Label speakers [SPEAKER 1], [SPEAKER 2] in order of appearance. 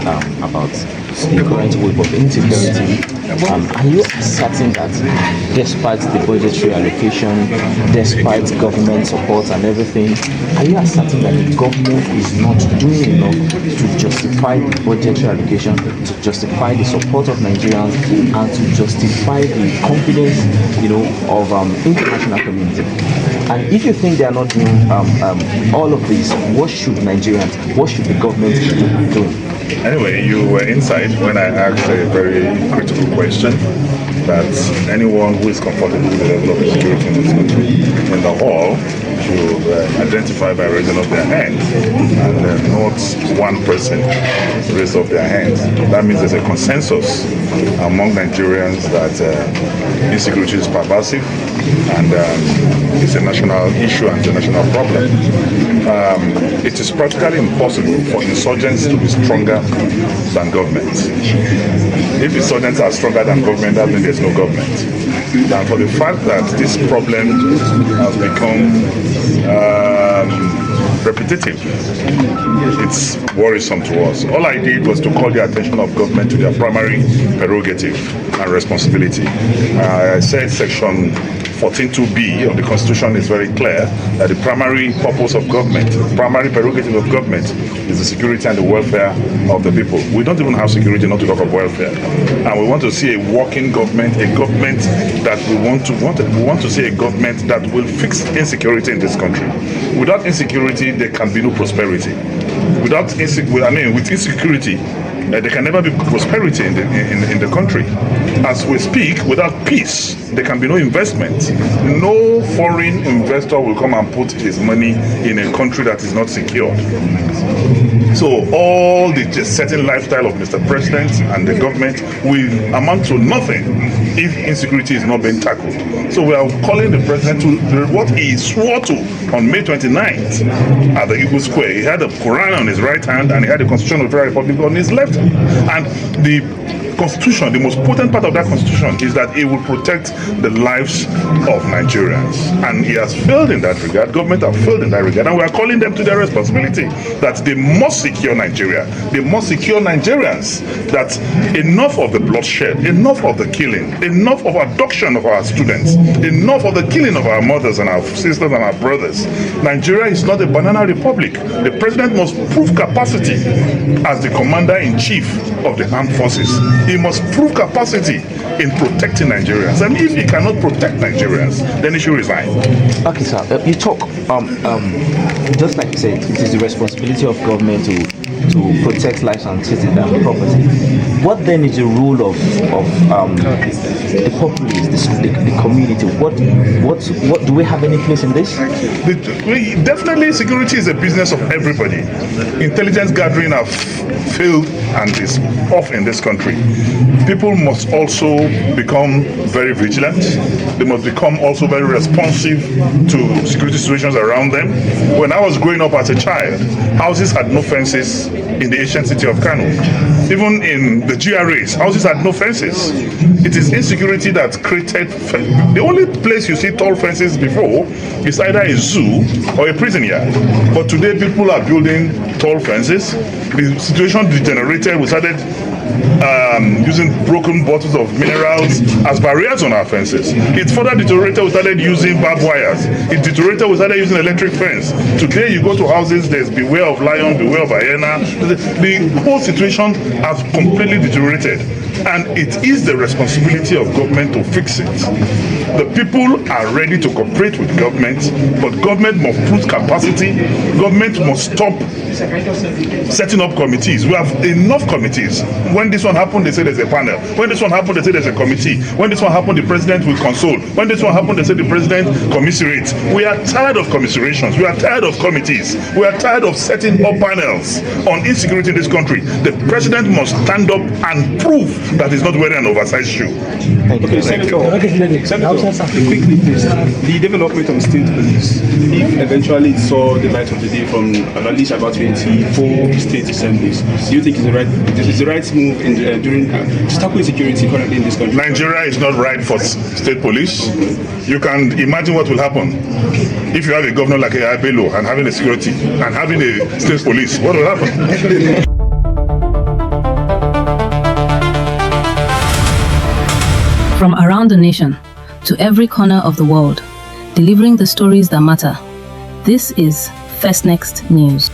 [SPEAKER 1] about the current wave of insecurity. Are you certain that despite the budgetary allocation, despite government support and everything, are you certain that the government is not doing enough to justify the budgetary allocation, to justify the support of Nigerians, and to justify the confidence, of international community? And if you think they are not doing all of this, what should Nigerians, what should the government be doing?
[SPEAKER 2] Anyway, you were inside when I asked a very critical question that anyone who is comfortable with the level of security in this country in the hall should identify by raising up their hand, and not one person raise up their hand. That means there's a consensus among Nigerians that insecurity is pervasive and it's a national issue and a national problem. It is practically impossible for insurgents to be stronger than government. If insurgents are stronger than government, that means there's no government. And for the fact that this problem has become repetitive, it's worrisome to us. All I did was to call the attention of government to their primary prerogative and responsibility. I said Section 14(2)(b) of the Constitution is very clear that the primary purpose of government, primary prerogative of government, is the security and the welfare of the people. We don't even have security, not to talk of welfare. And we want to see a working government, a government that we want to see a government that will fix insecurity in this country. Without insecurity, there can be no prosperity. With insecurity, there can never be prosperity in the country. As we speak, without peace, there can be no investment. No foreign investor will come and put his money in a country that is not secured. So all the certain lifestyle of Mr. President and the government will amount to nothing if insecurity is not being tackled. So we are calling the president to what he swore to on May 29th at the Eagle Square. He had the Quran on his right hand and he had the Constitution of the Federal Republic on his left hand. And the Constitution, the most potent part of that Constitution is that it will protect the lives of Nigerians. And he has failed in that regard. Government have failed in that regard. And we are calling them to their responsibility that they must secure Nigeria. They must secure Nigerians. That enough of the bloodshed, enough of the killing, enough of abduction of our students, enough of the killing of our mothers and our sisters and our brothers. Nigeria is not a banana republic. The president must prove capacity as the commander-in-chief of the armed forces. He must prove capacity in protecting Nigerians. And if he cannot protect Nigerians, then he should resign.
[SPEAKER 1] Okay, sir. You talk, just like you said, it is the responsibility of government to protect lives and property. What then is the role of the populace, the community? What do we have any place in this?
[SPEAKER 2] Definitely, security is a business of everybody. Intelligence gathering have failed and is off in this country. People must also become very vigilant. They must become also very responsive to security situations around them. When I was growing up as a child, houses had no fences in the ancient city of Kano. Even in the GRAs, houses had no fences. It is insecurity that created the only place you see tall fences before is either a zoo or a prison yard. But today people are building tall fences. The situation degenerated. We started using broken bottles of minerals as barriers on our fences. It further deteriorated. We started using barbed wires. It deteriorated. We started using electric fence. Today you go to houses, there's beware of lion, beware of hyena. The whole situation has completely deteriorated. And it is the responsibility of government to fix it. The people are ready to cooperate with government, but government must prove capacity. Government must stop setting up committees. We have enough committees. When this one happened, they say there's a panel. When this one happened, they say there's a committee. When this one happened, the president will console. When this one happened, they say the president commiserates. We are tired of commiserations. We are tired of committees. We are tired of setting up panels on insecurity in this country. The president must stand up and prove that he's not wearing an oversized shoe.
[SPEAKER 1] Thank you.
[SPEAKER 3] Senator, quickly please. The development of state police, if eventually it saw the light of the day from at least about 24 state assemblies, do you think it's the right move in during to tackle insecurity currently in this country?
[SPEAKER 2] Nigeria is not right for state police. You can imagine what will happen if you have a governor like Bello and having a security and having a state police. What will happen?
[SPEAKER 4] From around the nation to every corner of the world, delivering the stories that matter. This is First Next News.